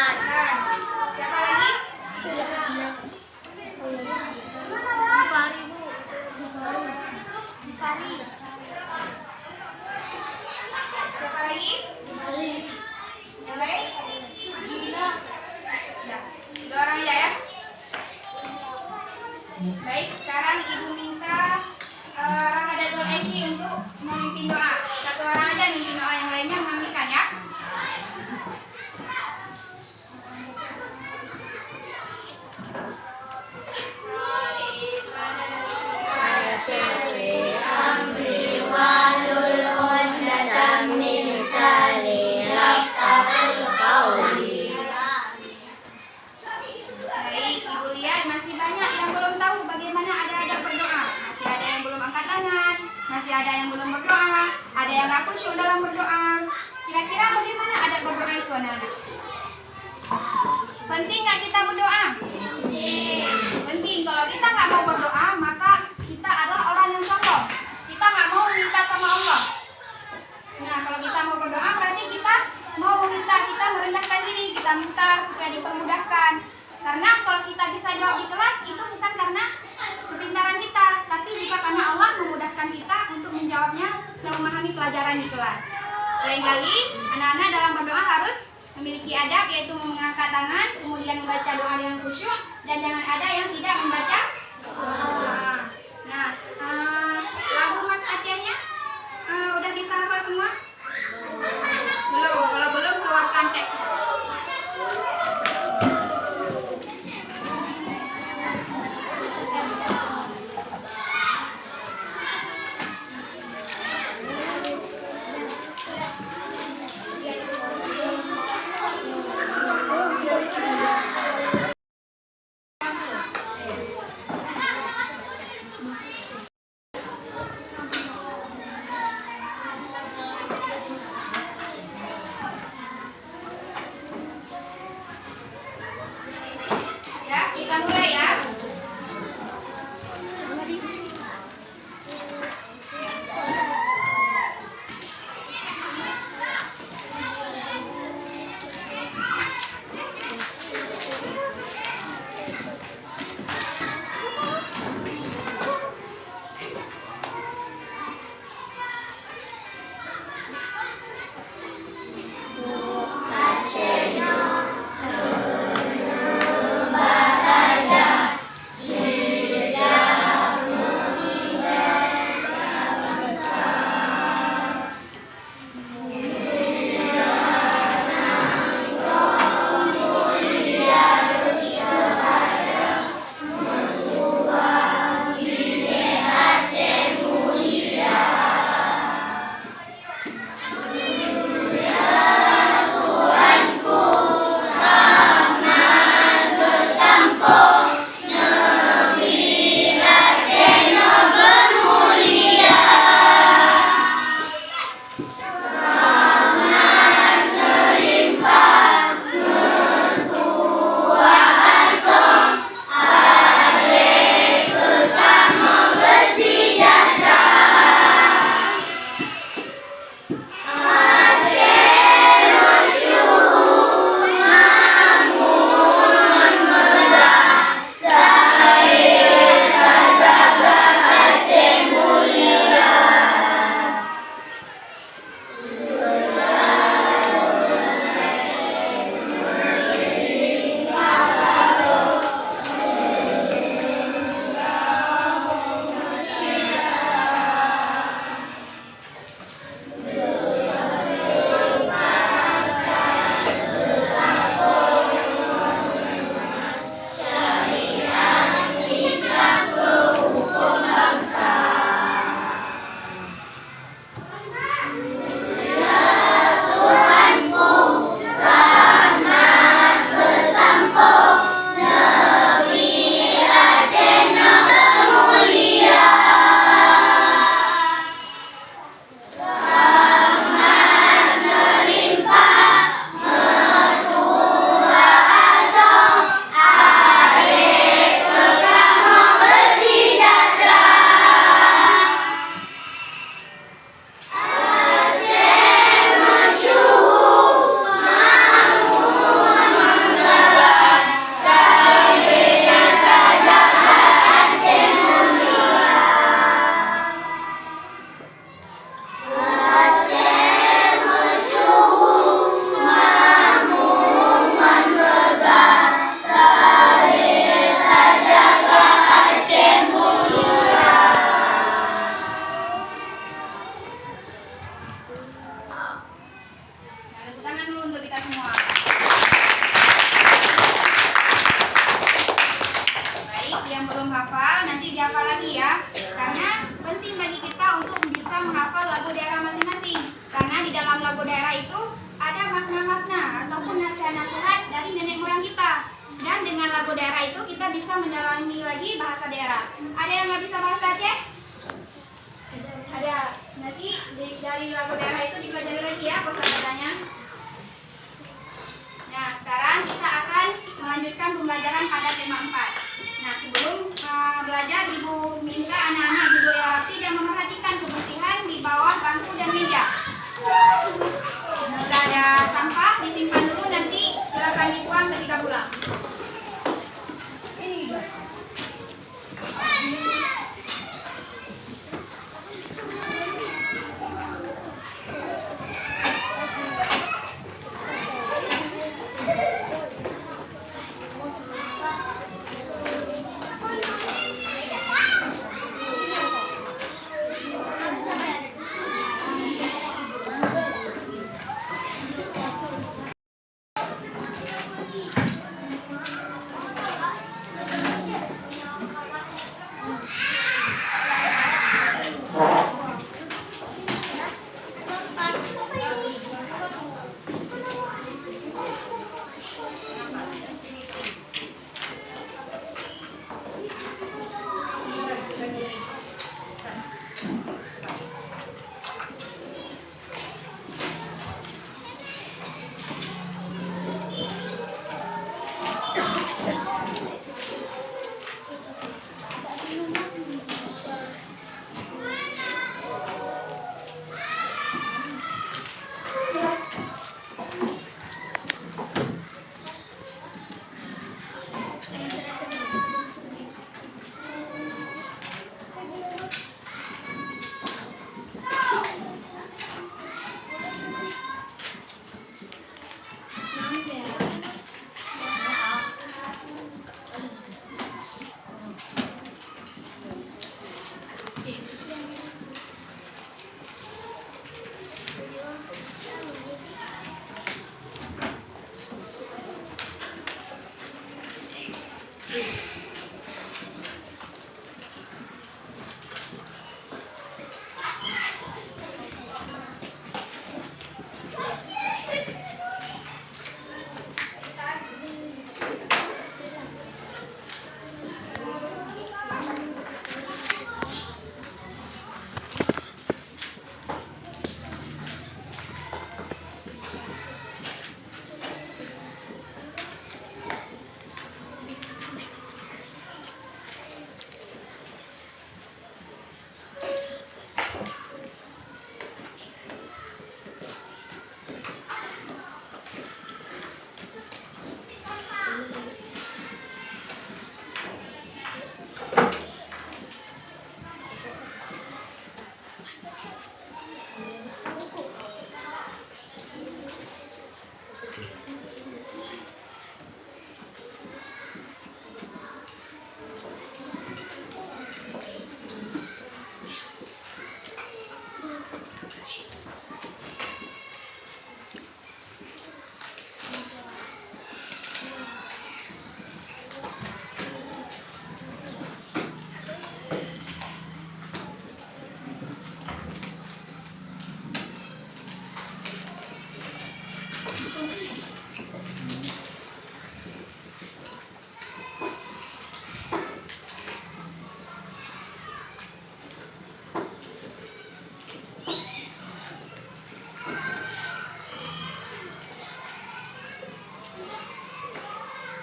Siapa lagi? Fari. Siapa lagi? Yang lain? Gina. Dua orang aja ya. Baik, sekarang ibu minta Rahadatul Eki untuk memimpin doa. Satu orang aja memimpin doa, yang lainnya mengaminkan ya. Baik, ibu lihat masih banyak yang belum tahu bagaimana ada berdoa. Masih ada yang belum angkat tangan, masih ada yang belum berdoa, ada yang gak khusyuk dalam berdoa. Kira-kira bagaimana ada berdoa itu anak-anak? Penting nggak kita berdoa? Penting. Kalau kita nggak mau berdoa, maka kita adalah orang yang sombong. Kita nggak mau minta sama Allah. Nah, kalau kita mau berdoa berarti kita mau meminta, kita merendahkan diri, kita minta supaya dipermudahkan. Karena kalau kita bisa jawab di kelas itu bukan karena kepintaran kita, tapi juga karena Allah memudahkan kita untuk menjawabnya dan memahami pelajaran di kelas. Lain kali, anak-anak dalam berdoa harus memiliki adab, yaitu mengangkat tangan, kemudian membaca doa dengan khusyuk, dan jangan ada yang tidak membaca doa. Nah, lagu Mas Acehnya udah bisa hafal semua? Belum. Kalau belum, keluarkan teks. Kita mulai ya. Baraja daerah itu kita bisa mendalami lagi bahasa daerah. Ada yang nggak bisa bahasa Aceh? Ada. Nanti dari lagu daerah itu dipelajari lagi ya kosakatanya. Nah, sekarang kita akan melanjutkan pembelajaran pada tema 4. Nah, sebelum belajar, Ibu minta anak-anak Ibu rapi dan memperhatikan kebersihan di bawah bangku dan meja. Jika ada sampah, disimpan dulu, nanti silakan dibuang ketika pulang.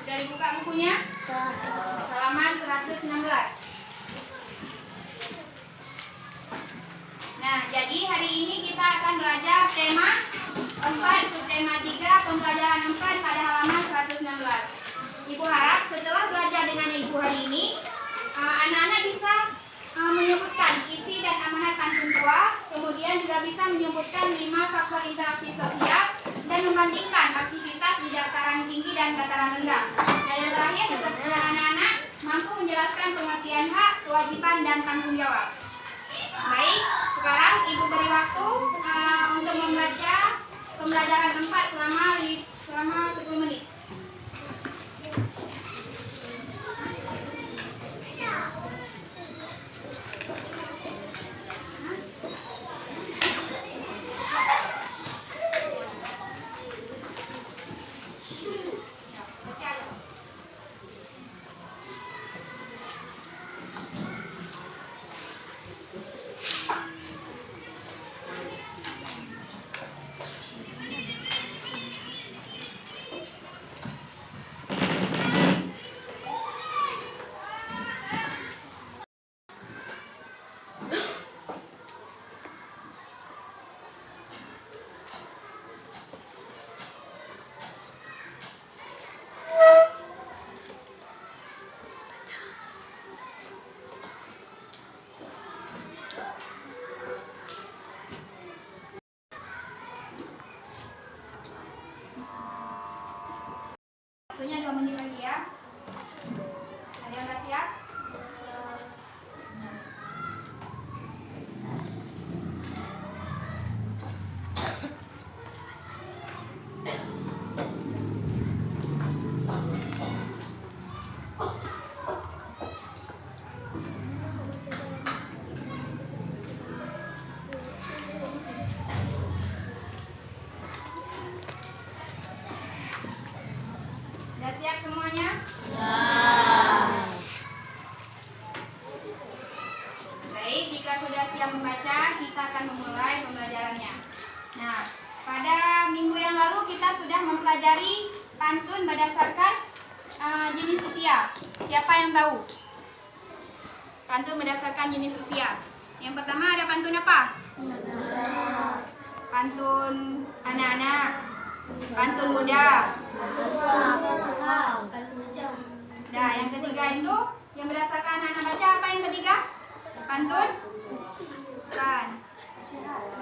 Sudah dibuka bukunya? Halaman 116. Nah, jadi hari ini kita akan belajar tema 4, subtema 3, pembelajaran 4 pada halaman 116. Ibu harap setelah belajar dengan Ibu hari ini, anak-anak bisa menyebutkan isi dan amanat pantun tua, kemudian juga bisa menyebutkan 5 faktor interaksi sosial dan membandingkan aktivitas di dataran tinggi dan dataran rendah. Dan yang terakhir, beserta anak-anak mampu menjelaskan pengertian hak, kewajiban, dan tanggung jawab. Baik, sekarang Ibu beri waktu untuk membaca pembelajaran 4 selama 10 menit. Waktunya 2 menit lagi ya. Ada yang udah siap? Udah siap semuanya? Baik, jika sudah siap membaca, kita akan memulai pembelajarannya. Nah, pada minggu yang lalu kita sudah mempelajari pantun berdasarkan jenis usia. Siapa yang tahu? Pantun berdasarkan jenis usia. Yang pertama ada pantun apa? Pantun anak-anak, pantun muda. Nah, yang ketiga itu yang berdasarkan anak baca apa yang ketiga? Pantun? Bukan.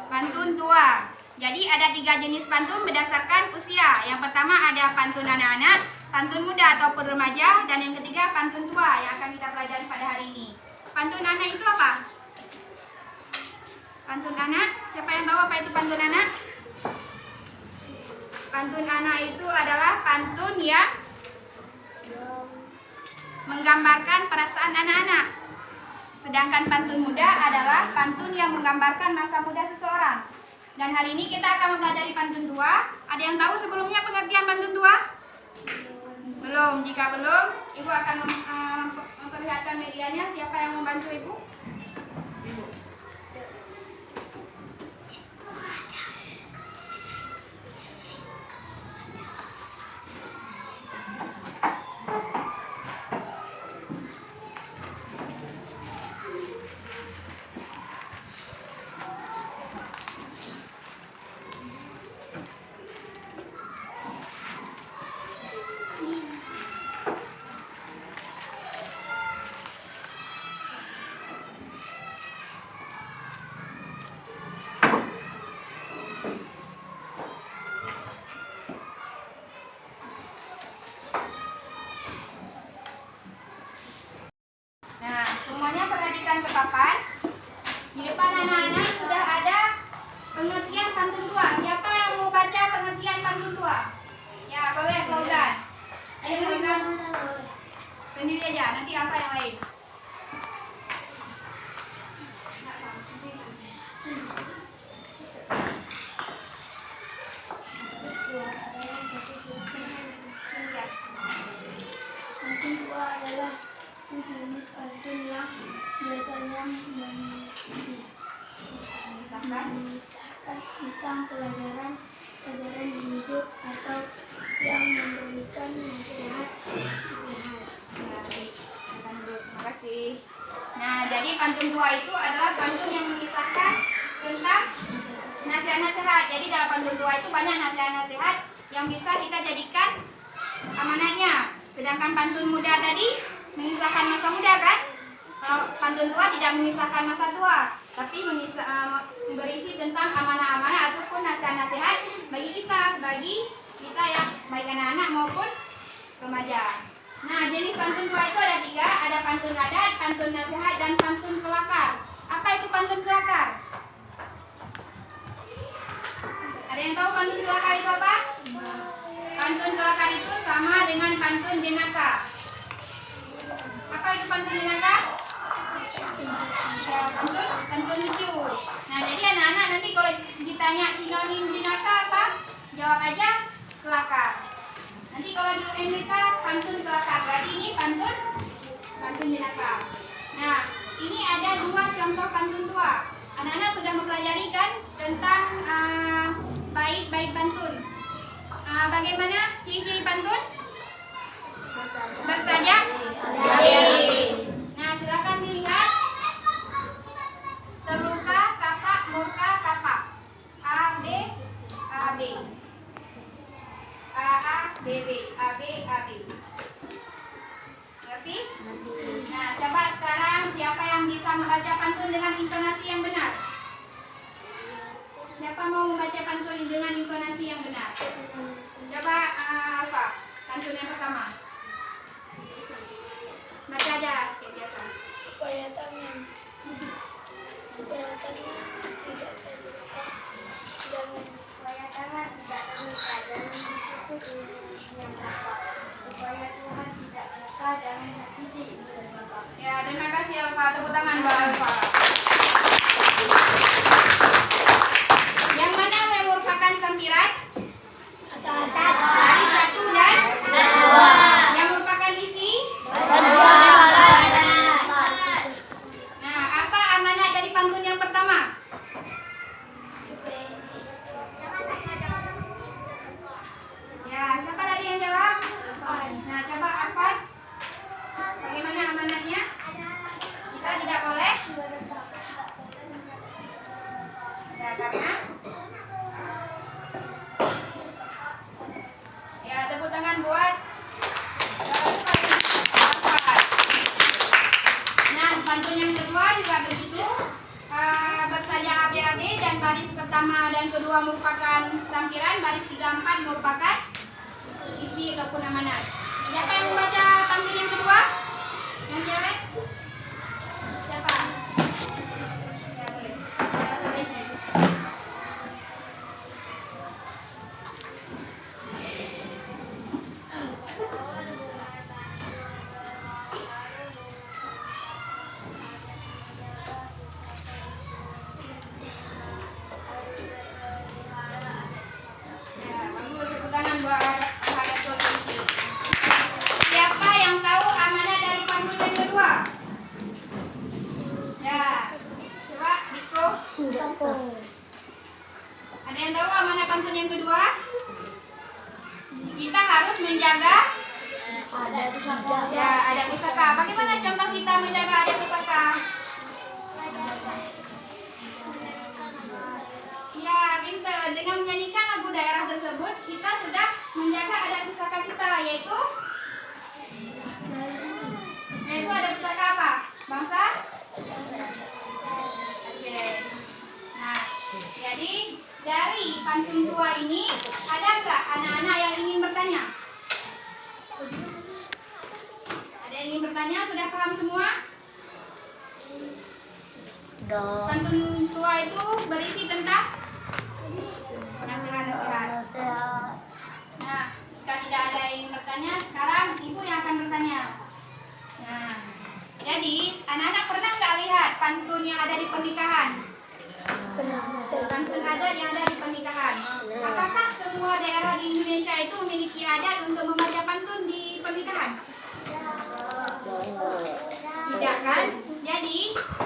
Pantun tua. Jadi ada 3 jenis pantun berdasarkan usia. Yang pertama ada pantun anak-anak, pantun muda ataupun remaja, dan yang ketiga pantun tua yang akan kita pelajari pada hari ini. Pantun anak itu apa? Pantun anak, siapa yang tahu apa itu pantun anak? Pantun anak itu adalah pantun yang menggambarkan perasaan anak-anak. Sedangkan pantun muda adalah pantun yang menggambarkan masa muda seseorang. Dan hari ini kita akan mempelajari pantun tua. Ada yang tahu sebelumnya pengertian pantun tua? Belum. Jika belum, Ibu akan memperlihatkan medianya. Siapa yang membantu Ibu? Ibu. Semuanya perhatikan ke papan. Di depan anak-anak sudah ada pengertian pantun tua. Siapa yang mau baca pengertian pantun tua? Ya, boleh Fauzan. Ayo Fauzan. Sendiri aja, nanti apa yang lain? Pantun tua adalah jenis pantun yang biasanya memisahkan tentang pelajaran hidup atau yang memberikan nasihat. Terima kasih. Nah, jadi pantun tua itu adalah pantun yang mengisahkan tentang nasihat-nasihat. Jadi dalam pantun tua itu banyak nasihat-nasihat yang bisa kita jadikan amanatnya. Sedangkan pantun muda tadi mengisahkan masa muda kan? Kalau pantun tua tidak mengisahkan masa tua, tapi berisi tentang amanah-amanah ataupun nasihat-nasihat bagi kita yang baik anak-anak maupun remaja. Nah, jenis pantun tua itu ada 3, ada pantun adat, pantun nasihat, dan pantun kelakar. Apa itu pantun kelakar? Ada yang tahu pantun kelakar itu apa? Pantun kelakar itu sama dengan pantun jenaka. Apa itu pantun jenaka? Ya, pantun lucu. Nah, jadi anak-anak nanti kalau ditanya sinonim jenaka apa? Jawab aja kelakar. Nanti kalau di UMK pantun kelakar. Berarti ini pantun jenaka. Nah, ini ada 2 contoh pantun tua. Anak-anak sudah mempelajari kan tentang bait-bait pantun. Bagaimana ciri-ciri pantun? Bersajak baik. Nah, silakan dilihat. Terluka, kapak, murka, kapak. A, B, A, B. A, B, B. A, B, A, B. Ngerti? Nah, coba sekarang siapa yang bisa membaca pantun dengan intonasi yang benar? Siapa mau membaca pantun dengan intonasi yang benar? Coba Alfa. Pantun yang pertama. Baca aja kayak biasa. supaya tangan tidak terluka, supaya tangan tidak terluka dan yang Bapak, supaya Tuhan tidak murka dan menyakiti ibu dan bapak. Ya, terima kasih Alfa. Tepuk tangan buat Alfa. Yang mana merupakan sampiran? Atas. Dari 1 dan 2. Yang merupakan isi? Nah, apa amanat dari pantun yang pertama? Ya, siapa tadi yang jawab? Nah, coba Arfan. Bagaimana amanatnya? Kita tidak boleh. Ya, karena ya, tepuk tangan buat Arfan. Nah, pantun yang kedua juga begitu. Bersaja ABAB dan baris pertama dan kedua merupakan sampiran, baris 3, 4 merupakan isi ataupun amanat. Siapa yang membaca pantun yang kedua? Yang cewek? Siapa? Ya, boleh. Ya, boleh sih. Ya, bagus. Tepuk tangan buat Hayatul Rizki. Siapa yang tahu amanat dari pantun yang kedua? Ya, coba Diko. Ada yang tahu amanat pantun yang kedua? Kita harus menjaga ya ada pusaka. Bagaimana contoh kita menjaga ada pusaka? Ya, pintar. Dengan menyanyikan lagu daerah tersebut, kita sudah menjaga adat pusaka kita, yaitu ada pusaka apa? Bangsa? Oke. Nah, jadi dari pantun tua ini, adakah anak-anak yang ingin bertanya? Ada yang ingin bertanya? Sudah paham semua? Pantun tua itu berisi tentang nasihat. Nah, jika tidak ada yang ingin bertanya, sekarang ibu yang akan bertanya. Nah, jadi anak-anak pernah nggak lihat pantun yang ada di pernikahan? Pantun adat yang ada di pernikahan. Apakah semua daerah di Indonesia itu memiliki adat untuk membaca pantun di pernikahan? Tidak kan? Jadi,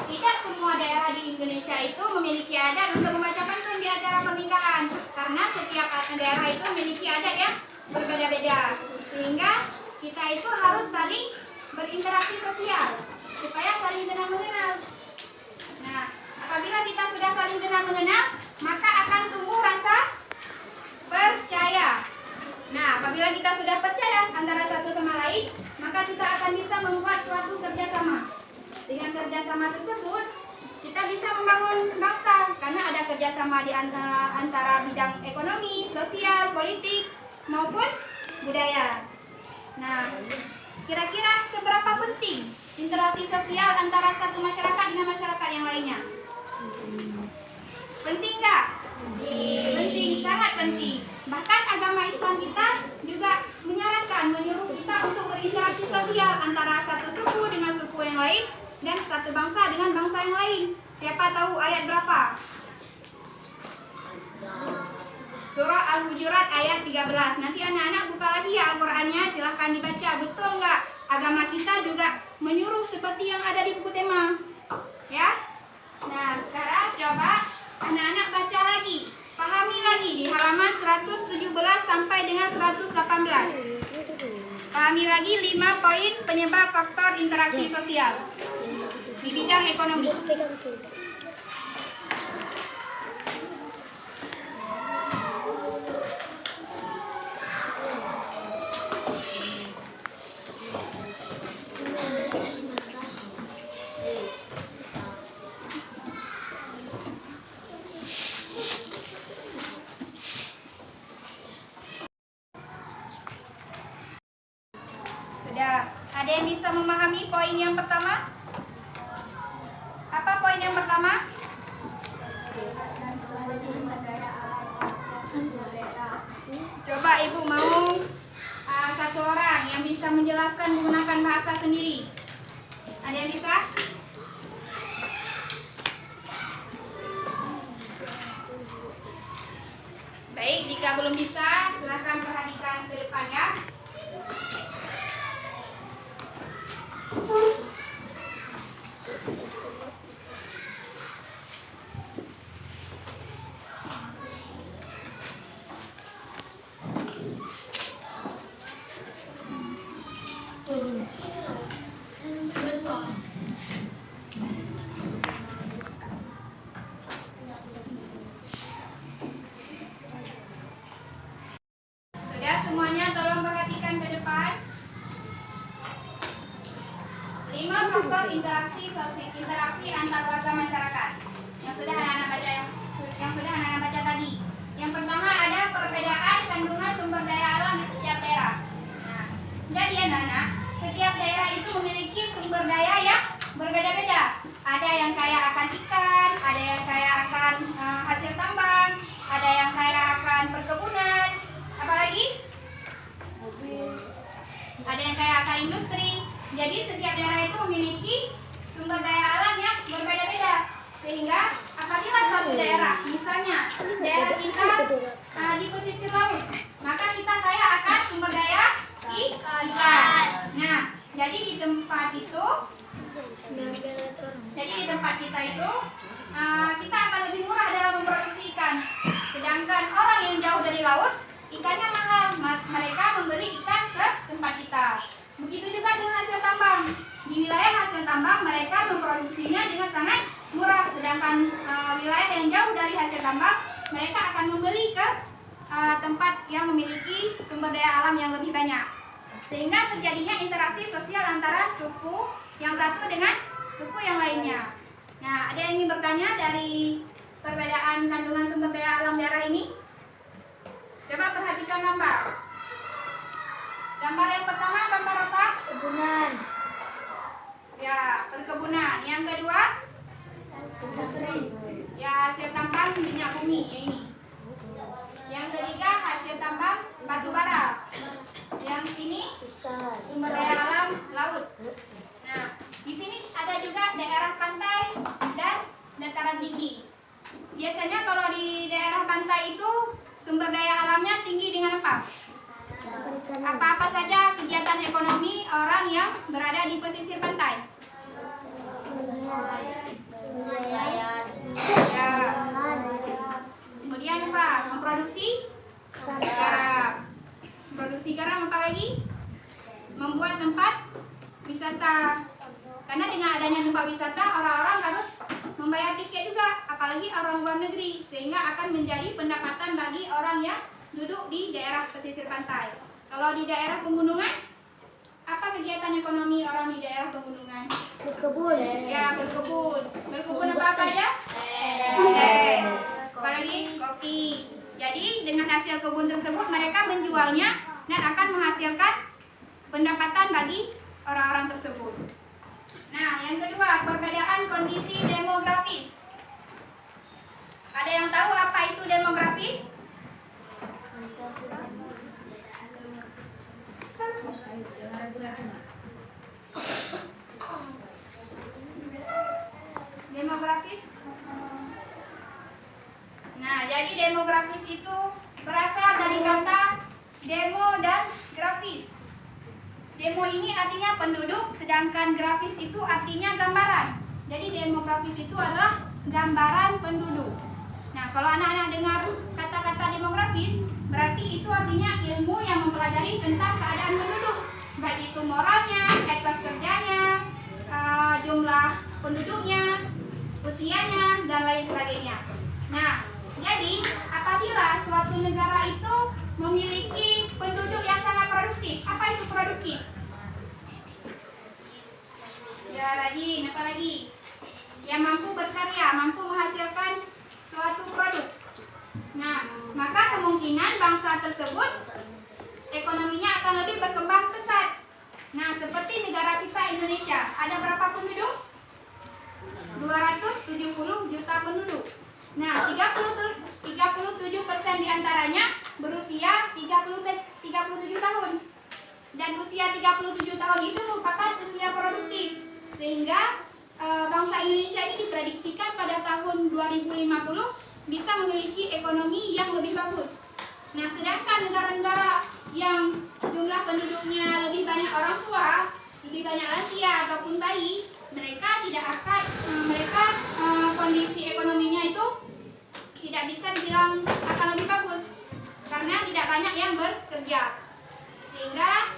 tidak semua daerah di Indonesia itu memiliki adat untuk membaca pantun di acara pernikahan. Karena setiap daerah itu memiliki adat yang berbeda-beda. Sehingga kita itu harus saling berinteraksi sosial supaya saling kenal mengenal. Nah, apabila kita sudah saling kenal mengenal, maka akan tumbuh rasa percaya. Nah, apabila kita sudah percaya antara satu sama lain, maka kita akan bisa membuat suatu kerjasama. Dengan kerjasama tersebut, kita bisa membangun bangsa karena ada kerjasama di antara bidang ekonomi, sosial, politik, maupun budaya. Nah, kira-kira seberapa penting interaksi sosial antara satu masyarakat dengan masyarakat yang lainnya? Penting nggak? Penting, sangat penting. Bahkan agama Islam kita juga menyarankan, menyuruh kita untuk berinteraksi sosial antara satu suku dengan suku yang lain dan satu bangsa dengan bangsa yang lain. Siapa tahu ayat berapa? Surah Al-Hujurat ayat 13. Nanti anak-anak buka lagi ya Al-Qur'annya, silahkan dibaca. Betul nggak? Agama kita juga menyuruh seperti yang ada di buku tema. Ya? Nah, sekarang coba anak-anak baca lagi. Pahami lagi di halaman 117 sampai dengan 118. Pahami lagi 5 poin penyebab faktor interaksi sosial di bidang ekonomi. Sudah. Ada yang bisa memahami poin yang pertama? Apa poin yang pertama? Coba Ibu mau satu orang yang bisa menjelaskan menggunakan bahasa sendiri. Ada yang bisa? Baik, jika belum bisa, silahkan perhatikan ke depan ya. Sudah semuanya, tolong perhatikan ke depan. 5 faktor interaksi antar warga masyarakat. Yang sudah anak-anak baca tadi. Yang pertama ada perbedaan kandungan sumber daya alam di setiap daerah. Nah, jadi anak-anak, setiap daerah itu memiliki sumber daya yang berbeda-beda. Ada yang kaya akan ikan, ada yang kaya akan hasil tambang, ada yang kaya akan perkebunan, apalagi ada yang kaya akan industri. Jadi setiap daerah itu memiliki sumber daya alam yang berbeda-beda. Sehingga apabila suatu daerah, misalnya daerah kita di pesisir laut, maka kita kaya akan sumber daya ikan. Nah, jadi di tempat kita itu kita akan lebih murah dalam memproduksi ikan. Sedangkan orang yang jauh dari laut, ikannya mahal. Mereka membeli ikan ke tempat kita. Begitu juga dengan hasil tambang. Di wilayah hasil tambang mereka memproduksinya dengan sangat murah. Sedangkan wilayah yang jauh dari hasil tambang, mereka akan membeli ke tempat yang memiliki sumber daya alam yang lebih banyak. Sehingga terjadinya interaksi sosial antara suku yang satu dengan suku yang lainnya. Nah, ada yang ingin bertanya dari perbedaan kandungan sumber daya alam daerah ini? Coba perhatikan gambar. Gambar yang pertama, gambar apa? Kebunan. Ya, perkebunan. Yang kedua? Industri. Ya, hasil tambang minyak bumi, ya ini. Yang ketiga, hasil tambang batu bara. Yang sini sumber daya alam laut. Nah, di sini ada juga daerah pantai dan dataran tinggi. Biasanya kalau di daerah pantai itu sumber daya alamnya tinggi dengan apa? Apa-apa saja kegiatan ekonomi orang yang berada di pesisir pantai? Ya. Kemudian apa? Memproduksi garam. Produksi garam apa lagi? Membuat tempat wisata. Karena dengan adanya tempat wisata, orang-orang harus membayar tiket juga, apalagi orang luar negeri, sehingga akan menjadi pendapatan bagi orang yang duduk di daerah pesisir pantai. Kalau di daerah pegunungan, apa kegiatan ekonomi orang di daerah pegunungan? Berkebun. Ya, berkebun. Berkebun apa aja? Apalagi kopi. Jadi dengan hasil kebun tersebut mereka menjualnya dan akan menghasilkan pendapatan bagi orang-orang tersebut. Nah, yang kedua, perbedaan kondisi demografis. Ada yang tahu apa itu demografis? Demografis. Nah, jadi demografis itu berasal dari kata demo dan grafis. Demo ini artinya penduduk, sedangkan grafis itu artinya gambaran. Jadi demografis itu adalah gambaran penduduk. Nah, kalau anak-anak dengar kata-kata demografis, berarti itu artinya ilmu yang mempelajari tentang keadaan penduduk, baik itu moralnya, etos kerjanya, jumlah penduduknya, usianya, dan lain sebagainya. Nah, jadi apabila suatu negara itu memiliki penduduk yang sangat produktif, apa itu produktif? Ya, rajin, apa lagi? Yang mampu berkarya, mampu menghasilkan suatu produk. Nah, maka kemungkinan bangsa tersebut ekonominya akan lebih berkembang pesat. Nah, Indonesia ada berapa penduduk? 270 juta penduduk. Nah, 37% diantaranya berusia 37 tahun. Dan usia 37 tahun itu merupakan usia produktif. Sehingga bangsa Indonesia ini diprediksikan pada tahun 2050 bisa memiliki ekonomi yang lebih bagus. Nah, sedangkan negara-negara yang jumlah penduduknya lebih banyak orang tua, lebih banyak lansia ataupun bayi, mereka kondisi ekonominya itu tidak bisa dibilang akan lebih bagus karena tidak banyak yang bekerja. Sehingga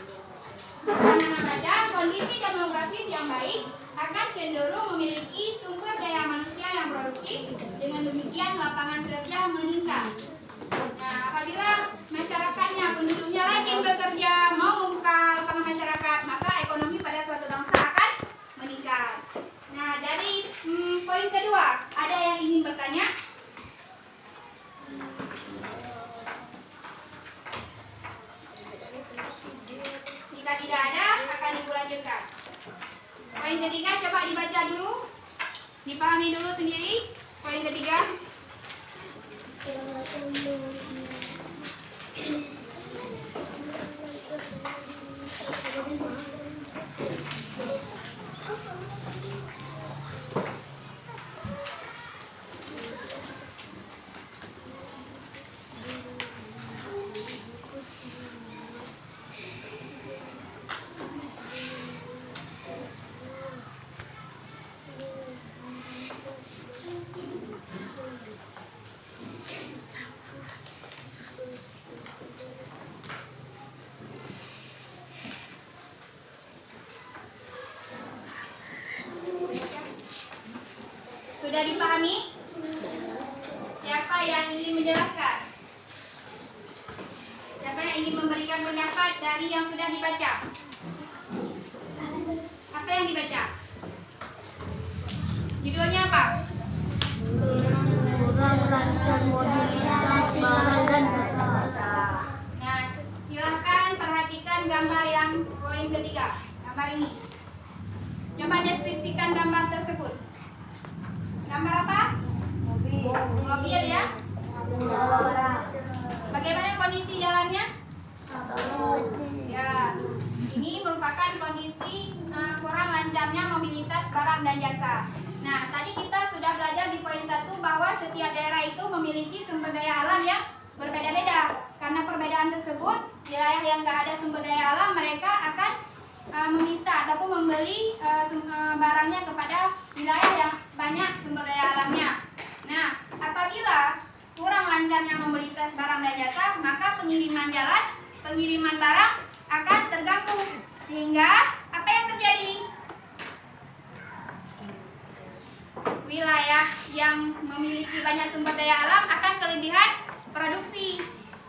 bagaimana saja kondisi demografis yang baik akan cenderung memiliki sumber daya manusia yang produktif, dengan demikian lapangan kerja meningkat. Nah, apabila masyarakatnya, penduduknya rajin bekerja, mau membuka lapangan masyarakat, maka ekonomi pada suatu bangsa akan meningkat. Nah, dari poin kedua, ada yang ingin bertanya? Jika tidak ada, akan Ibu lanjutkan. Poin ketiga coba dibaca dulu, dipahami dulu sendiri. Poin ketiga. Sudah dipahami? Siapa yang ingin menjelaskan? Siapa yang ingin memberikan pendapat dari yang sudah dibaca? Apa yang dibaca? Judulnya apa? Kurang lancar mobilitas barang dan jasa. Nah, silahkan perhatikan gambar yang poin ketiga. Gambar ini. Coba deskripsikan gambar tersebut. Gambar apa? Mobil ya. Bagaimana kondisi jalannya? Ya, ini merupakan kondisi kurang lancarnya mobilitas barang dan jasa. Nah, tadi kita sudah belajar di poin 1 bahwa setiap daerah itu memiliki sumber daya alam yang berbeda-beda. Karena perbedaan tersebut, wilayah yang nggak ada sumber daya alam, mereka akan meminta ataupun membeli barangnya kepada wilayah yang banyak sumber daya alamnya. Nah, apabila kurang lancarnya mobilitas barang dan jasa, maka pengiriman barang akan terganggu. Sehingga apa yang terjadi? Wilayah yang memiliki banyak sumber daya alam akan kelebihan produksi.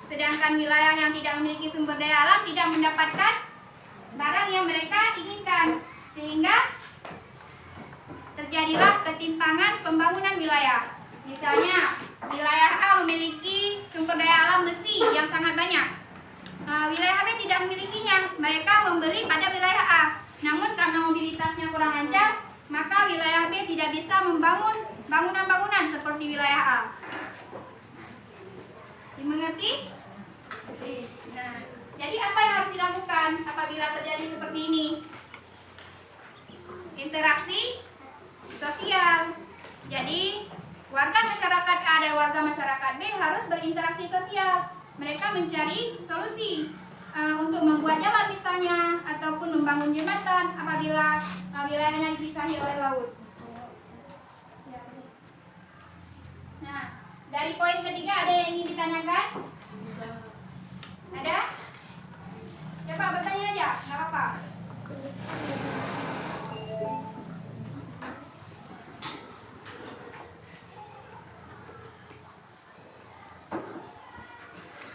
Sedangkan wilayah yang tidak memiliki sumber daya alam tidak mendapatkan barang yang mereka inginkan, sehingga terjadilah ketimpangan pembangunan wilayah. Misalnya, wilayah A memiliki sumber daya alam besi yang sangat banyak. Wilayah B tidak memilikinya, mereka membeli pada wilayah A. Namun karena mobilitasnya kurang lancar, maka wilayah B tidak bisa membangun bangunan-bangunan seperti wilayah A. Dimengerti? Nah, jadi apa yang harus dilakukan apabila terjadi seperti ini? Interaksi sosial. Jadi warga masyarakat A dan warga masyarakat B harus berinteraksi sosial. Mereka mencari solusi untuk membuat jalan misalnya, ataupun membangun jembatan apabila wilayahnya dipisahi oleh laut. Nah, dari poin ketiga ada yang ingin ditanyakan? Ada? Coba bertanya aja, nggak apa-apa.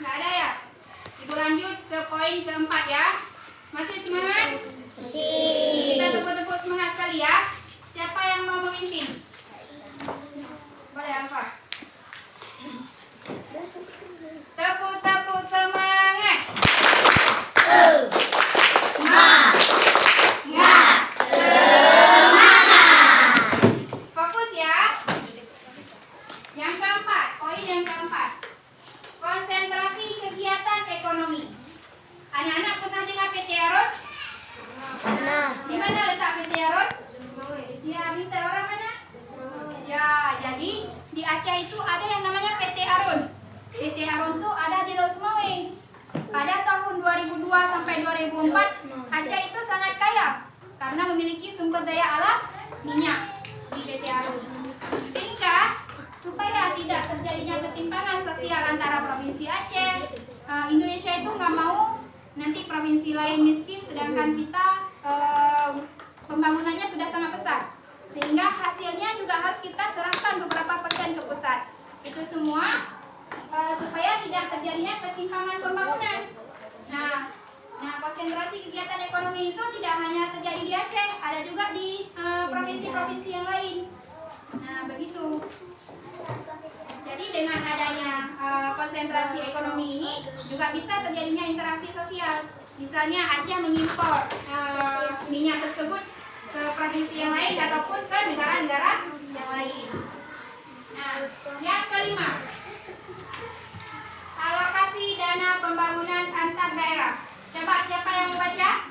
Nggak ada ya? Ibu lanjut ke poin keempat ya. Masih semangat? Masih. Kita tepuk-tepuk semangat sekali ya. Siapa yang mau memimpin? Boleh apa? Tepuk-tepuk semangat. Semangat. Jadi di Aceh itu ada yang namanya PT Arun. PT Arun tuh ada di Laut Semawe. Pada tahun 2002 sampai 2004 Aceh itu sangat kaya karena memiliki sumber daya alam minyak di PT Arun. Sehingga supaya tidak terjadinya ketimpangan sosial antara provinsi Aceh, Indonesia itu nggak mau nanti provinsi lain miskin sedangkan kita pembangunannya sudah sangat besar. Sehingga hasilnya juga harus kita serahkan beberapa persen ke pusat. Itu semua supaya tidak terjadinya ketimpangan pembangunan. Nah, konsentrasi kegiatan ekonomi itu tidak hanya terjadi di Aceh, ada juga di provinsi-provinsi yang lain. Nah, begitu. Jadi dengan adanya konsentrasi ekonomi ini juga bisa terjadinya interaksi sosial. Misalnya Aceh mengimpor minyak tersebut ke provinsi yang lain ataupun ke negara-negara yang lain. Nah, yang kelima, alokasi dana pembangunan antar daerah. Coba siapa yang membaca?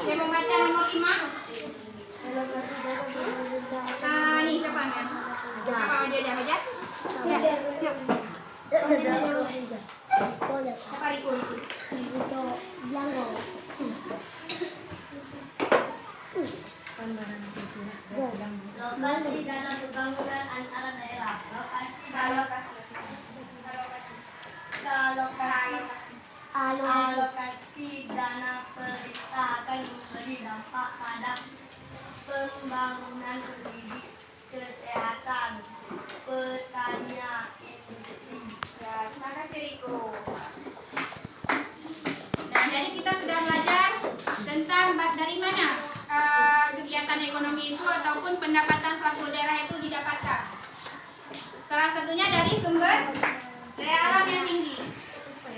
Yang membaca nomor 5? Ini siapa nih? Siapa mau dia baca? Ya. Yuk. Siapa Riko? Lokasi dana pembangunan antara daerah. Alokasi dana pemerintah akan memberi dampak pada pembangunan pendidik, kesehatan, pertanian, industri. Ya, terima kasih Riko. Nah, jadi kita sudah belajar tentang dari mana kegiatan ekonomi itu ataupun pendapatan suatu daerah itu didapatkan. Salah satunya dari sumber daya alam yang tinggi.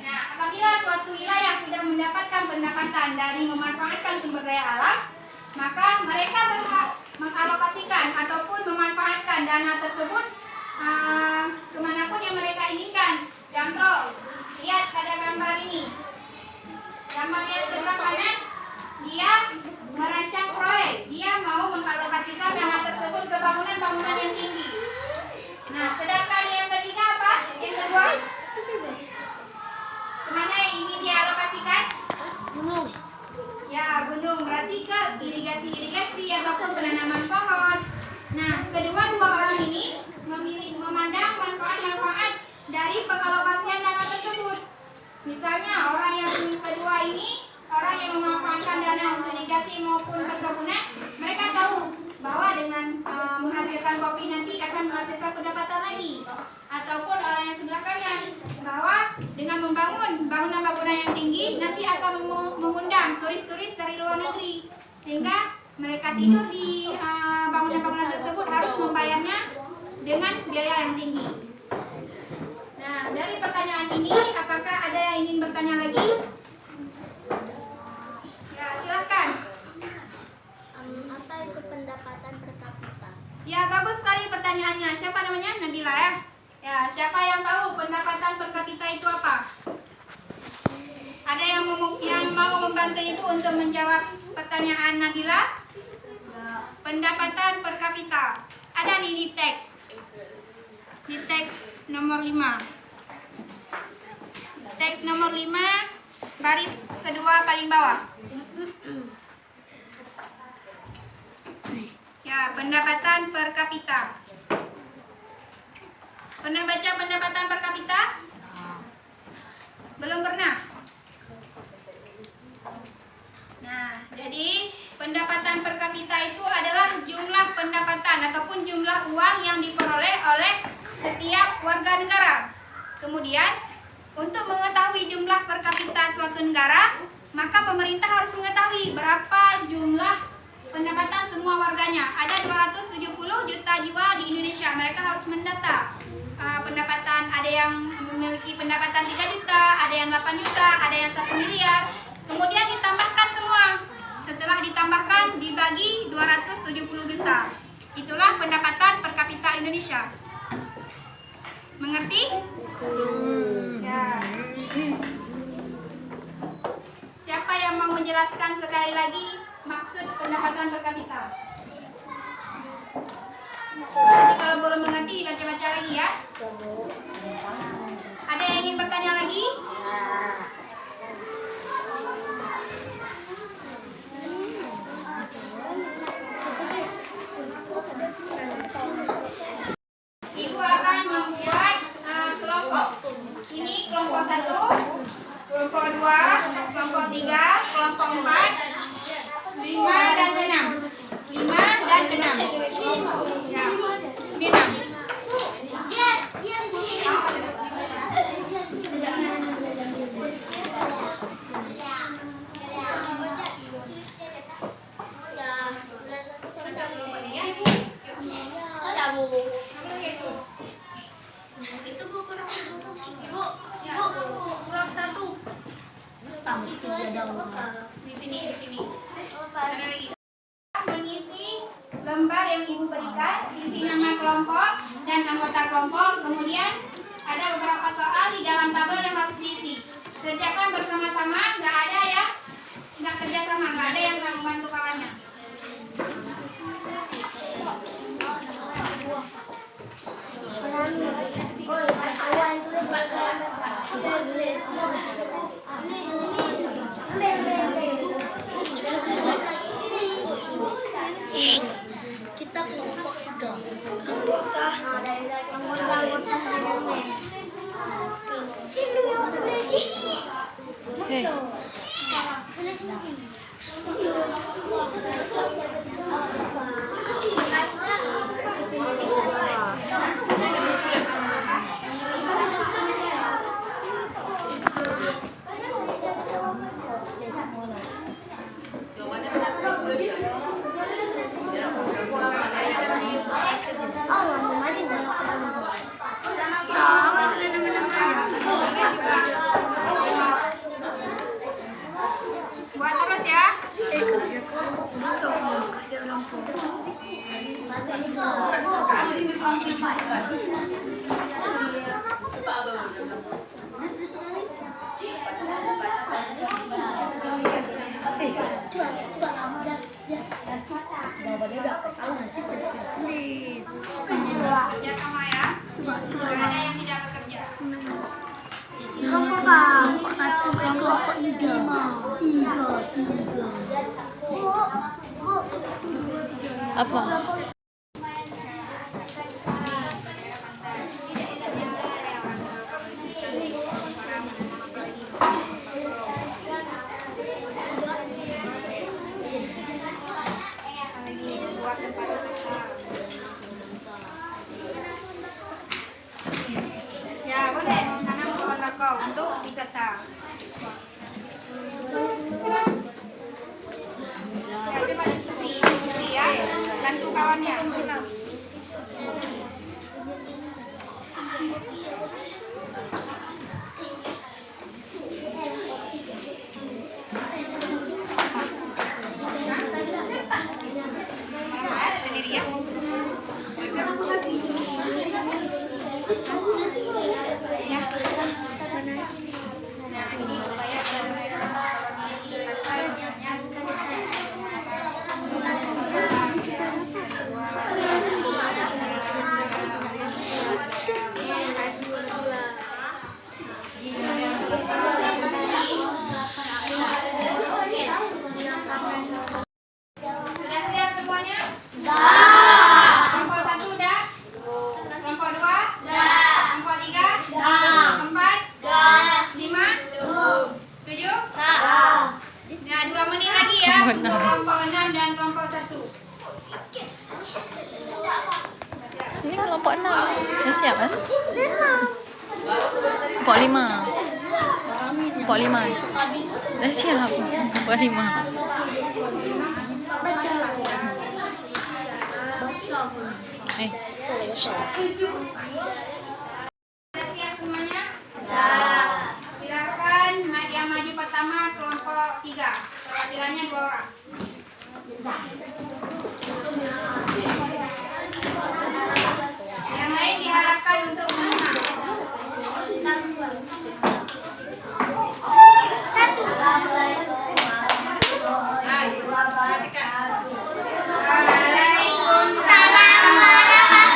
Nah, apabila suatu wilayah sudah mendapatkan pendapatan dari memanfaatkan sumber daya alam, maka mereka berhak mengalokasikan ataupun memanfaatkan dana tersebut kemanapun yang mereka inginkan. Contoh, lihat pada gambar ini. Gambarnya sebelah kanan, dia merancang proyek. Dia mau mengalokasikan dana tersebut ke bangunan-bangunan yang tinggi. Nah, sedangkan yang ketiga apa? Yang kedua? Kemana yang ingin dialokasikan? Gunung. Ya, gunung. Berarti ke irigasi ataupun penanaman pohon. Nah, kedua-dua orang ini memandang manfaat-manfaat dari pengalokasian dana tersebut. Misalnya orang yang kedua ini, orang yang memanfaatkan dana untuk irigasi maupun perkebunan, mereka tahu bahwa dengan menghasilkan kopi nanti akan menghasilkan pendapatan lagi. Ataupun orang yang sebelah kanan, bahwa dengan membangun bangunan-bangunan yang tinggi nanti akan mengundang turis-turis dari luar negeri. Sehingga mereka tidur di bangunan-bangunan tersebut harus membayarnya dengan biaya yang tinggi. Nah, dari pertanyaan ini, apakah ada yang ingin bertanya lagi? Ya, silahkan. Apa itu pendapatan per kapita? Ya, bagus sekali pertanyaannya. Siapa namanya? Nabila ya? Ya, siapa yang tahu pendapatan per kapita itu apa? Ada yang mau membantu Ibu untuk menjawab pertanyaan Nabila? Pendapatan per kapita. Ada nih di teks. Di teks nomor 5. Teks nomor 5, baris kedua paling bawah. Ya, pendapatan per kapita. Pernah baca pendapatan per kapita? Belum pernah? Nah, jadi pendapatan per kapita itu adalah jumlah pendapatan ataupun jumlah uang yang diperoleh oleh setiap warga negara. Kemudian, untuk mengetahui jumlah per kapita suatu negara, maka pemerintah harus mengetahui berapa jumlah pendapatan semua warganya. Ada 270 juta jiwa di Indonesia. Mereka harus mendata pendapatan. Ada yang memiliki pendapatan 3 juta, ada yang 8 juta, ada yang 1 miliar. Kemudian ditambahkan semua. Setelah ditambahkan dibagi 270 juta. Itulah pendapatan per kapita Indonesia. Mengerti? Ya. Siapa yang mau menjelaskan sekali lagi maksud pendapatan per kapita? Nanti kalau belum mengerti dibaca-baca lagi ya. Ada yang ingin bertanya lagi? Ibu akan membuat kelompok. Ini kelompok 1, kelompok 2, kelompok 3, kelompok 4, 5 dan 6. 5 dan 6. Ya. Ini 6. Masuk kelompok ini ya. Itu Bu kurang. Ibu, kurang 1. Di sini. Ada lagi. Mengisi lembar yang Ibu berikan, isi nama kelompok dan anggota kelompok. Kemudian ada beberapa soal di dalam tabel yang harus diisi. Kerjakan bersama-sama, nggak ada ya, nggak kerjasama, nggak ada yang nggak membantu kawannya. Kita kelompok 3. Buat terus ya. Kerja sama ya. Nggak ada yang tidak bekerja. Kelompok 1, kelompok 3. Apa? Ya boleh, tanam pohon bakau untuk wisata. Ya coba diskusi ya, bantu kawannya. Sendiri ya. Sudah siap semuanya? Kelompok 1 udah? Kelompok 2? Kelompok 3? Keempat? 5? 7? Nah, 2 menit lagi ya untuk kelompok 6 dan kelompok 1. Ini kelompok 6. Dah siap kan? Kelompok 5. Kelompok 5. Dah siap. Kelompok 5. Sudah siap semuanya? Silakan yang maju pertama kelompok 3. Perwakilannya 2 orang. Yang lain diharapkan untuk menang. Waalaikumsalam warahmatullahi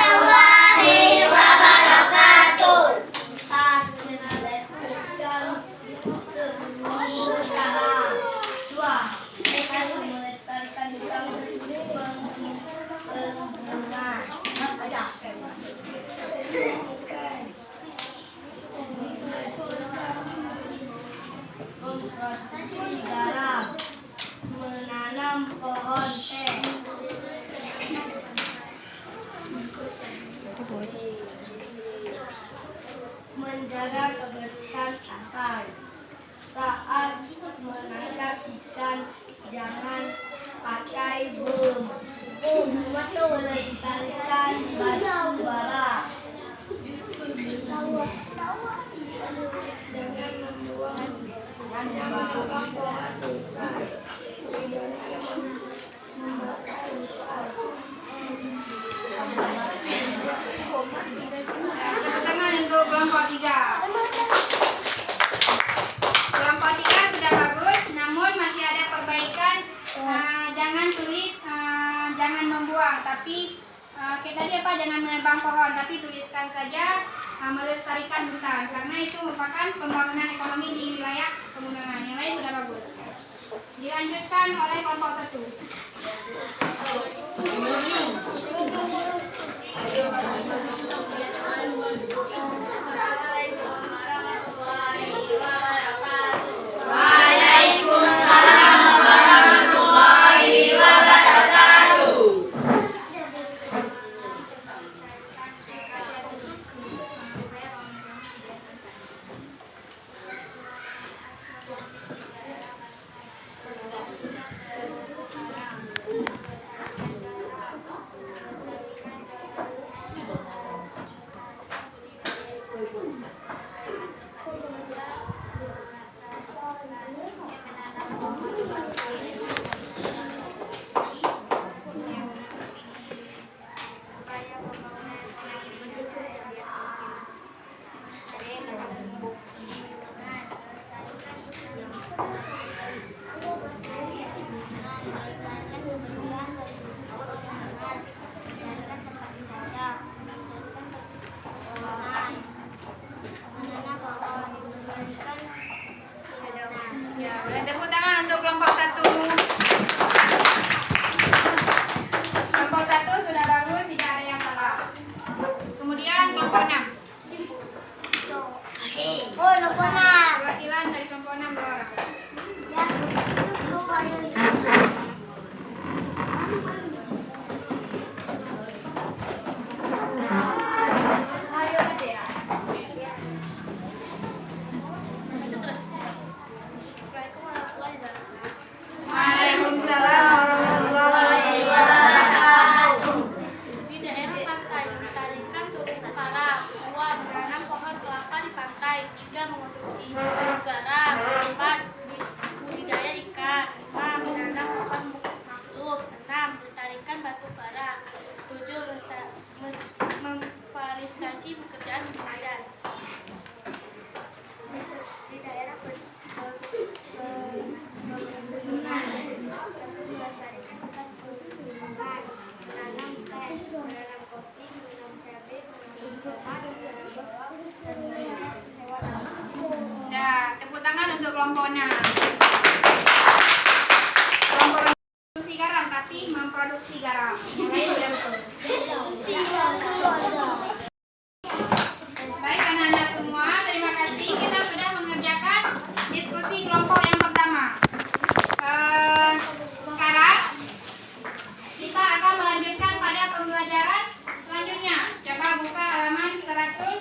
menanam pohon teh. Menjaga kebersihan akar. Saat menangkap ikan, jangan pakai bom. Melestarikan batu bara. Tepuk tangan untuk kelompok 3. Kelompok 3 sudah bagus, namun masih ada perbaikan. Jangan tulis jangan membuang, tapi kayak tadi apa, jangan menebang pohon, tapi tuliskan saja melestarikan hutan, karena itu merupakan pembangunan ekonomi di wilayah pegunungan. Yang lain sudah bagus. Dilanjutkan oleh kelompok 1. Boleh tepuk tangan untuk kelompok 1. Kelompok 1 sudah bagus, tidak ada yang salah. Kemudian kelompok 6. Oh, leponan. Perwakilan dari kelompok 6 dua orang. Waalaikumsalam warahmatullahi wabarakatuh. Di daerah pantai, melestarikan terumbu karang. 2. Menanam pohon kelapa di pantai. 3. Mengonsumsi udara. 4. Budidaya ikan. 5. Menanam pohon mangrove. 6. Melestarikan batu bara. 7. Memfasilitasi pekerjaan nelayan. Di daerah menanam teh, menanam kopi, menanam cabai, menanam tomat, Nah, tepuk tangan untuk kelompok 6. Kelompok produksi garam, tapi memproduksi garam. Yang lain sudah betul. Baik anak-anak semua, terima kasih. Kita sudah mengerjakan diskusi kelompok yang pertama. Sekarang kita akan melanjutkan pada pembelajaran selanjutnya. Coba buka halaman 120.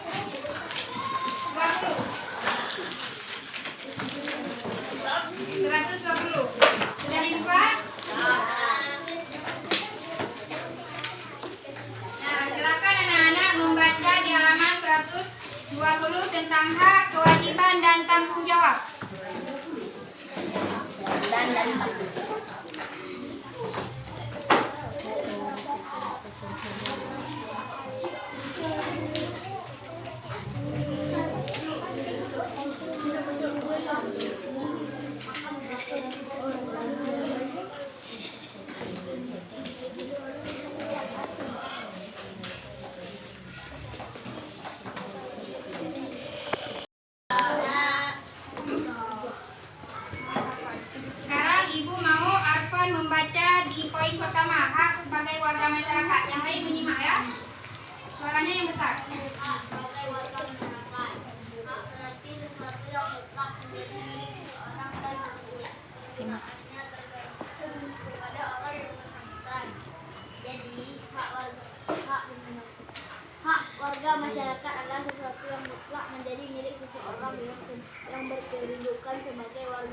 Sudah dibuka? Nah, silakan anak-anak membaca di halaman 120 tentang hak, kewajiban, dan tanggung jawab. Sekarang Ibu mau Arfan membaca di poin pertama, hak sebagai warga masyarakat. Yang lain menyimak ya. Suaranya yang besar. sebagai warga masyarakat. Hak berarti sesuatu yang mutlak menjadi milik seorang dan Simak. artinya tergantung kepada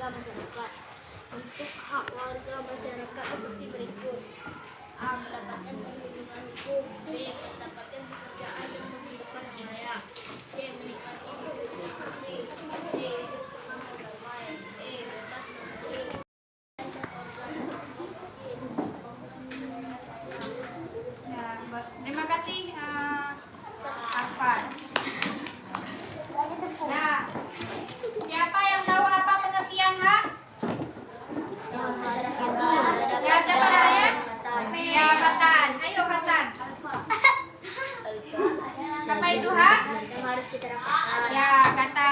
warga masyarakat. Untuk hak warga masyarakat seperti berikut: A. Mendapatkan perlindungan hukum. B. Mendapatkan pekerjaan dan kehidupan yang layak. C. Menikmati hidup yang bersih. D. Hidup tenang dan damai. E. Bebas memilih. Ya, terima kasih Afan. Nah, siapa yang tahu apa pengertian hak? Ya, siapa namanya? Ya, Fatan. Ayo, Fatan. Apa itu hak? Yang harus kita dapatkan. Ya, kata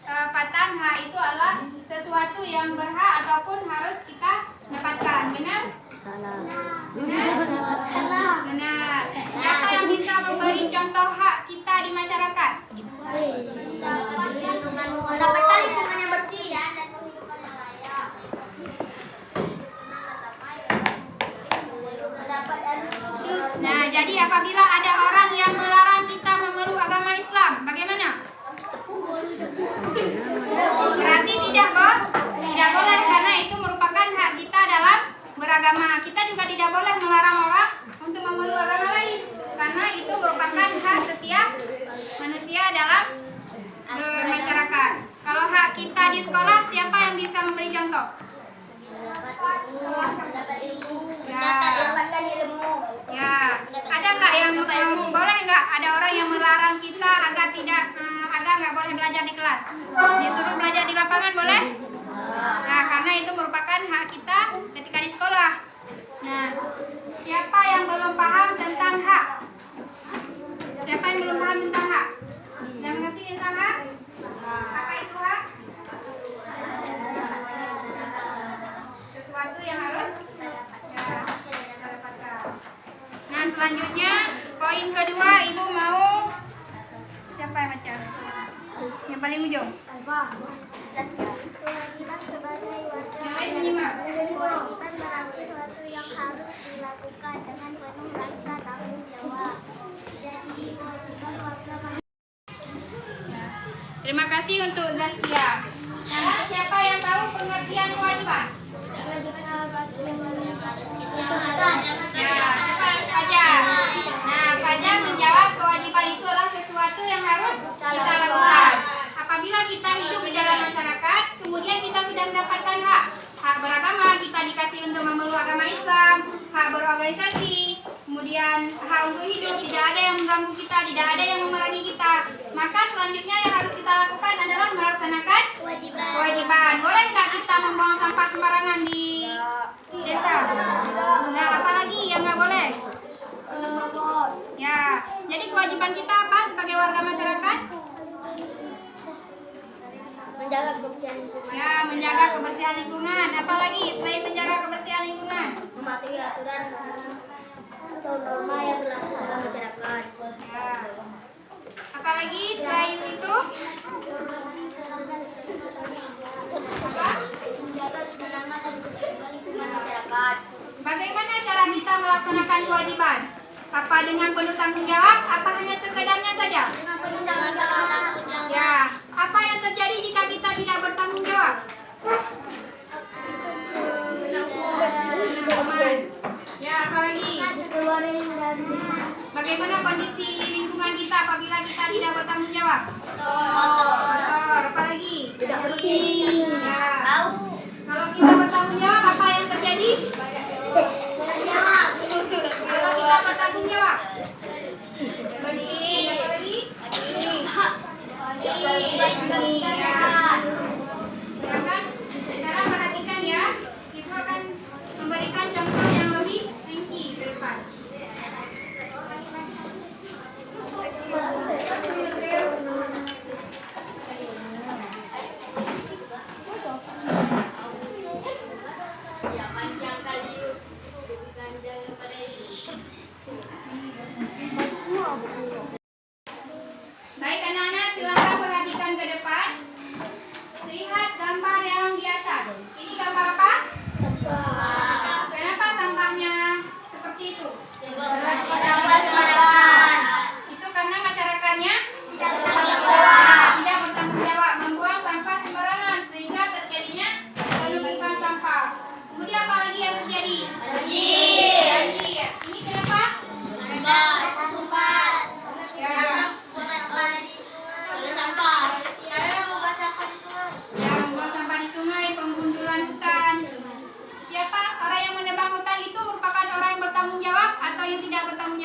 Fatan, hak itu adalah sesuatu yang berhak ataupun harus kita dapatkan. Benar? Benar? Benar. Siapa yang bisa memberi contoh hak kita di masyarakat? Mendapatkan lingkungan yang bersih dan kehidupan yang layak. Nah, jadi apabila ada orang yang melarang kita memeluk agama Islam, bagaimana? Berarti tidak boleh karena itu merupakan hak kita dalam beragama. Kita juga tidak boleh melarang orang untuk memeluk agama lain karena itu merupakan hak setiap manusia dalam bermasyarakat. Kalau hak kita di sekolah, siapa yang bisa memberi contoh? Mendapatkan ilmu. Ya, ada nggak yang boleh nggak ada orang yang melarang kita agar nggak boleh belajar di kelas? Disuruh belajar di lapangan boleh? Nah, karena itu merupakan hak kita ketika di sekolah. Nah, siapa yang belum paham tentang hak? Siapa yang belum paham tentang hak? Yang mengerti tentang hak? Apa itu hak? Sesuatu yang harus ya, kita dapatkan. Nah, selanjutnya poin kedua, ibu mau siapa yang baca? Yang paling ujung. Kewajiban sebagai warga Yang lain menyimak. kewajiban berarti sesuatu yang harus dilakukan dengan penuh rasa tanggung jawab. Jadi kewajiban warga Terima kasih untuk Zaskia. Nah, siapa yang tahu pengertian kewajiban? Ya, cepat Fajar. Nah, Fajar menjawab kewajiban itu adalah sesuatu yang harus kita lakukan. Apabila kita hidup di dalam masyarakat, kemudian kita sudah mendapatkan hak. Hak beragama, kita dikasih untuk memeluk agama Islam, hak berorganisasi, kemudian hak untuk hidup, tidak ada yang mengganggu kita, tidak ada yang memerangi kita. Maka selanjutnya yang harus kita lakukan adalah melaksanakan kewajiban. Boleh nggak kita membuang sampah sembarangan di desa? Nah, apalagi yang nggak boleh? Ya, jadi kewajiban kita apa sebagai warga masyarakat? menjaga kebersihan lingkungan. Ya, menjaga kebersihan lingkungan. Apalagi selain menjaga kebersihan lingkungan? Mematuhi aturan atau norma yang berlaku dalam masyarakat. Ya. Apalagi selain itu? Apa? Menjaga ketenangan dan kebersihan lingkungan masyarakat. Bagaimana cara kita melaksanakan kewajiban? Apa dengan penuh tanggung jawab? Apa hanya sekedarnya saja? Dengan penuh tanggung jawab. Ya. Apa yang terjadi jika kita tidak bertanggung jawab? Aman. Ya, apalagi? Bagaimana kondisi lingkungan kita apabila kita tidak bertanggung jawab? Kotor. Apalagi? Tidak bersih. Ya. Kalau kita bertanggung jawab, apa yang terjadi? Kalau kita bertanggung jawab? Bersih. Apalagi? Ya kan? Sekarang perhatikan ya. Ibu akan memberikan contoh yang lebih rinci ke depan. Baik anak-anak, silakan perhatikan ke depan. Lihat gambar yang di atas. Ini gambar apa? Kenapa sampahnya seperti itu? Itu karena masyarakatnya tidak bertanggung jawab, membuang sampah sembarangan sehingga terjadinya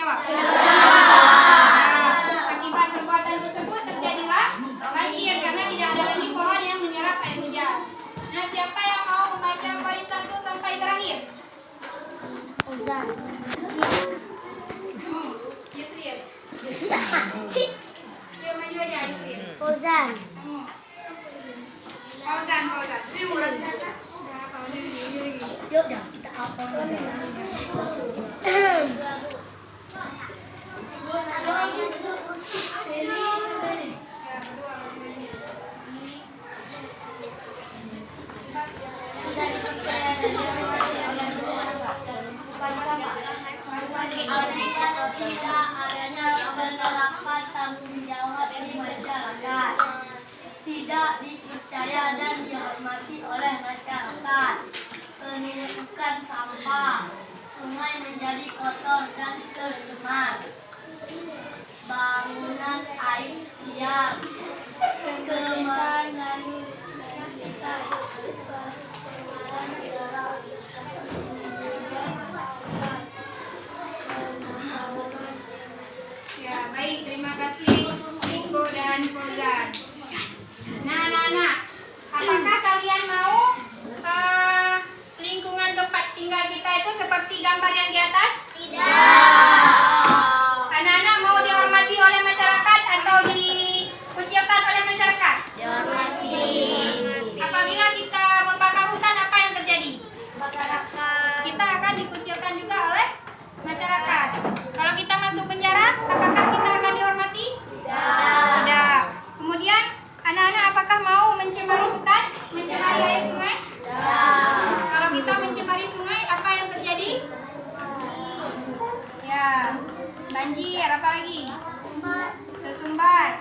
jawab? Nah, akibat perbuatan tersebut terjadilah banjir karena tidak ada lagi pohon yang menyerap air hujan. Nah, siapa yang mau membaca poin 1 sampai terakhir? Yusril. Dia maju aja Yusril. Fauzan. Fauzan. Yuk, kita apa? Tidak adanya penerapan tanggung jawab di masyarakat, tidak dipercaya dan dihormati oleh masyarakat, penumpukan sampah, sungai menjadi kotor dan tercemar, bangunan air liar, kemanan Ya, baik. Terima kasih Riko dan Fauzan. Nah, anak-anak, apakah kalian mau lingkungan tempat tinggal kita itu seperti gambar yang di atas? Tidak. Anak-anak mau dihormati oleh masyarakat atau dikucilkan oleh masyarakat? Dihormati. Apabila kita membakar hutan, apa yang terjadi? Kita akan dikucilkan juga oleh masyarakat. Kalau kita masuk penjara, apakah kita akan dihormati? Tidak. Kemudian, anak-anak apakah mau mencemari hutan? Mencemari air sungai? Kalau kita mencemari sungai, apa yang terjadi? Ya, banjir, apa lagi? Tersumbat.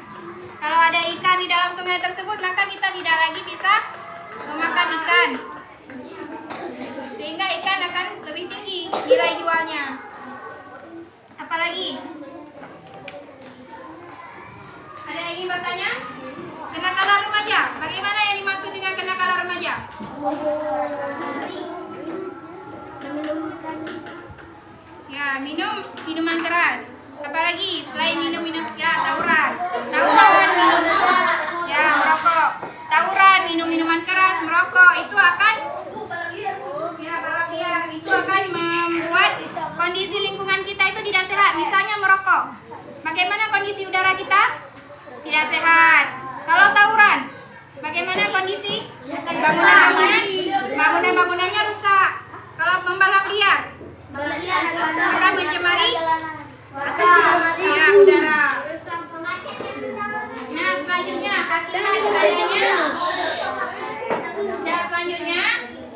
Kalau ada ikan di dalam sungai tersebut, maka kita tidak lagi bisa memakan ikan. Sehingga ikan akan lebih tinggi nilai jualnya. Apalagi? Ada yang ingin bertanya? Kenakalan remaja. Bagaimana yang dimaksud dengan kenakalan remaja? Ya, minum minuman keras. Apalagi selain minum ya, tawuran, minum, ya, merokok. Tawuran, minum minuman keras, merokok itu akan balap liar. Itu akan membuat kondisi lingkungan kita itu tidak sehat. Misalnya merokok. Bagaimana kondisi udara kita? Tidak sehat. Kalau tawuran, bagaimana kondisi? Bangunannya rusak. Kalau membalap liar, akan mencemari ya, udara. Nah, selanjutnya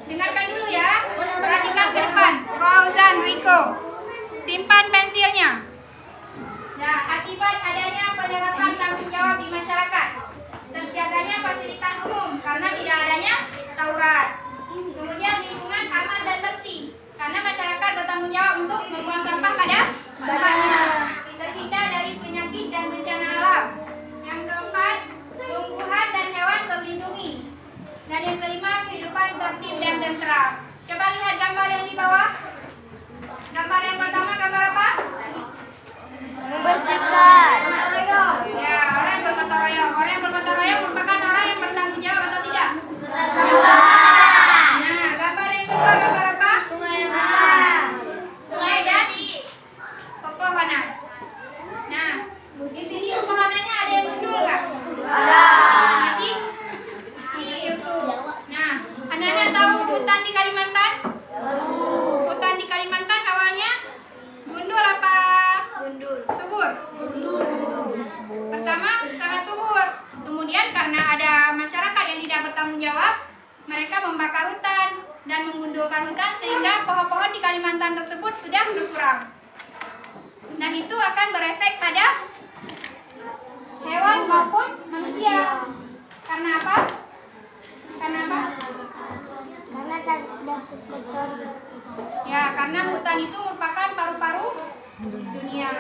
dengarkan dulu ya. Perhatikan ke depan. Fauzan, Riko, simpan pensilnya. Nah, akibat adanya penerapan tanggung jawab di masyarakat, terjaganya fasilitas umum karena tidak adanya tawuran. Kemudian lingkungan aman dan bersih karena masyarakat bertanggung jawab untuk membuang sampah pada tempatnya. Terhindar dari penyakit dan bencana alam. Yang keempat, tumbuhan dan hewan terlindungi. Dan yang kelima, kehidupan tertib dan tentram. Coba lihat gambar yang di bawah. Gambar yang pertama, gambar apa? Membersihkan. Ya, orang yang bergotong royong. Orang yang bergotong royong merupakan orang yang bertanggung jawab atau tidak? Nah, gambar yang kedua, gambar apa? Sungai Dan di pepohonan. Nah, di sini pepohonannya ada yang gundul nggak? Masih? Nah, anak-anak tahu hutan di Kalimantan? Hutan di Kalimantan awalnya gundul apa? Subur. Pertama sangat subur. Kemudian karena ada masyarakat yang tidak bertanggung jawab, mereka membakar hutan dan menggundulkan hutan sehingga pohon-pohon di Kalimantan tersebut sudah berkurang. Dan itu akan berefek pada hewan maupun manusia. Karena apa? Karena sudah kotor. ya, karena hutan itu merupakan paru-paru dunia.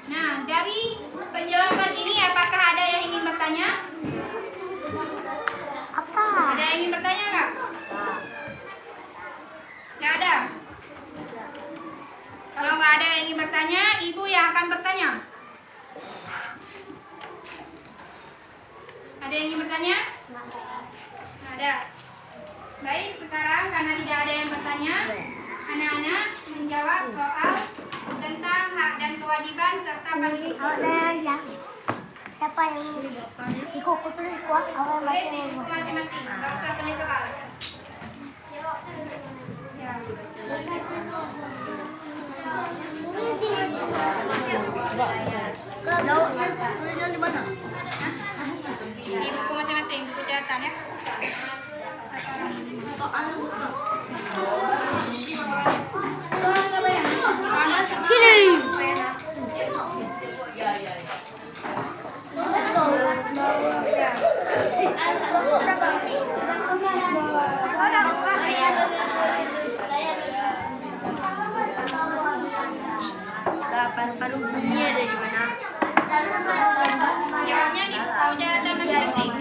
Nah, dari penjelasan ini apakah ada yang ingin bertanya? Ada yang ingin bertanya nggak? Nggak ada. Kalau nggak ada yang ingin bertanya, bertanya, ibu yang akan bertanya. Ada yang ingin bertanya? Ada. Baik, sekarang karena tidak ada yang bertanya, anak-anak menjawab soal tentang hak dan kewajiban serta pantun. Siapa yang ikut tulis kuat awal Tulis di buku masing-masing, nggak usah tulis soal. Ya. Tulisnya di mana? Di buku masing-masing, buku catatan ya. Soal Sini. Paru bunyinya dari mana? Jawabnya di buku catatan masing-masing.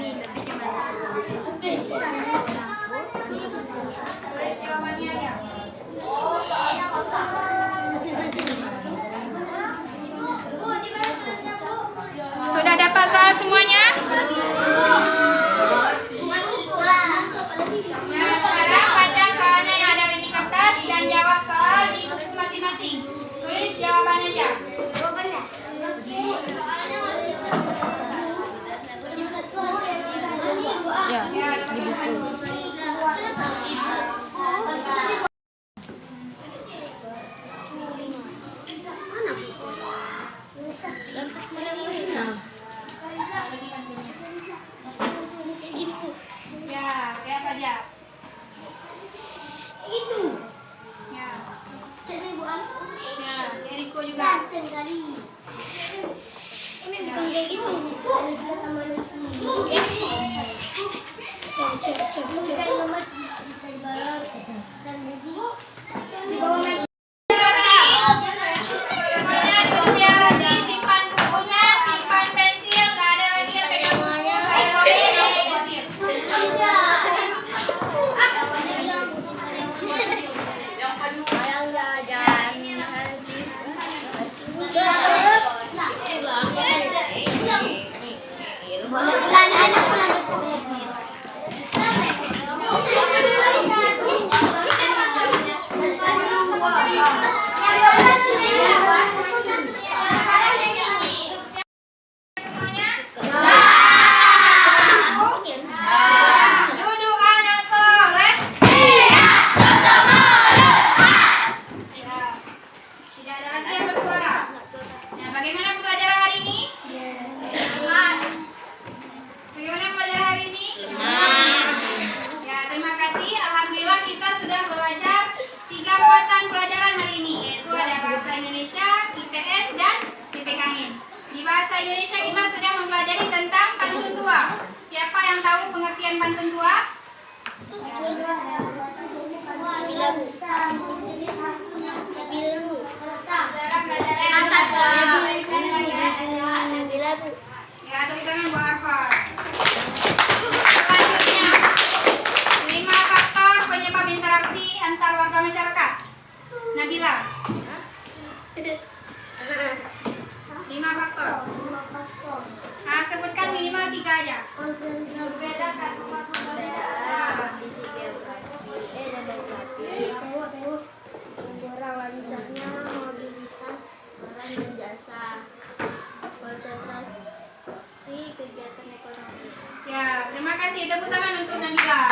Jawabannya aja. Sudah dapat soal semuanya? Nah, sekarang baca soalnya yang ada di kertas dan jawab soal di buku masing-masing. Tulis jawabannya aja. Ya, di buku. Ya, lihat aja. Itu. Ya, Jadi bukan ya, Eriko juga. kali. Ini bukan kayak gitu. Biar lagi simpan bukunya, simpan pensil, nggak ada lagi yang pegang buku. Duduk anak soleh. Tidak ada lagi yang bersuara. Nah, bagaimana pelajaran hari ini? Bagaimana pelajaran hari ini? Ya, terima kasih. Alhamdulillah kita sudah belajar 3 muatan pelajaran hari ini, yaitu ada bahasa Indonesia, IPS, dan PPKN. Di bahasa Indonesia kita sudah mempelajari tentang pantun tua. Siapa yang tahu pengertian pantun tua? Ya, tepuk tangan buat Arfan. Selanjutnya, 5 faktor penyebab interaksi antar warga masyarakat. Nabila. 5 faktor. Nah, sebutkan minimal 3 aja. Wanitanya, mobilitas, barang dan jasa, konsentrasi kegiatan ekonomi. Ya, terima kasih. Tepuk tangan untuk Nabila.